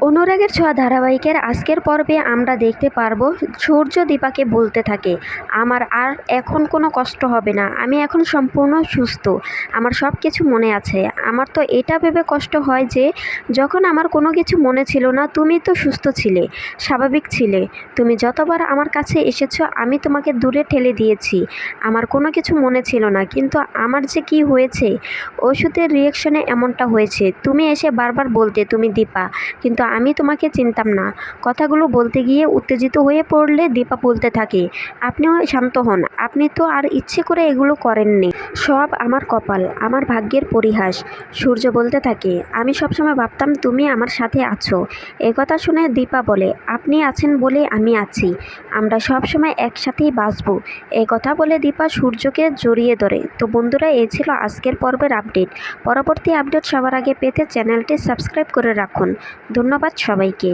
অনুরাগের ছোঁয়া ধারাবাহিকের আজকের পর্বে আমরা দেখতে পারবো সূর্য দীপাকে বলতে থাকে, আমার আর এখন কোনো কষ্ট হবে না, আমি এখন সম্পূর্ণ সুস্থ, আমার সব কিছু মনে আছে। আমার তো এটা ভেবে কষ্ট হয় যে যখন আমার কোনো কিছু মনে ছিল না তুমি তো সুস্থ ছিলে, স্বাভাবিক ছিলে, তুমি যতবার আমার কাছে এসেছো আমি তোমাকে দূরে ঠেলে দিয়েছি, আমার কোনো কিছু মনে ছিল না, কিন্তু আমার যে কি হয়েছে ওষুধের রিয়াকশনে এমনটা হয়েছে। তুমি এসে বারবার বলতে তুমি দীপা, কিন্তু আমি তোমাকে চিনতাম না। কথাগুলো বলতে গিয়ে উত্তেজিত হয়ে পড়লে দীপা বলতে থাকে, আপনিও শান্ত হন, আপনি তো আর ইচ্ছে করে এগুলো করেননি, সব আমার কপাল, আমার ভাগ্যের পরিহাস। সূর্য বলতে থাকে, আমি সবসময় ভাবতাম তুমি আমার সাথে আছো। কথা শুনে দীপা বলে, আপনি আছেন বলে আমি আছি, আমরা সবসময় একসাথেই বাঁচবো। কথা বলে দীপা সূর্যকে জড়িয়ে ধরে। তো বন্ধুরা, এই ছিল আজকের পর্বের আপডেট। পরবর্তী আপডেট সবার আগে পেতে চ্যানেলটি সাবস্ক্রাইব করে রাখুন। ধন্যবাদ সবাইকে।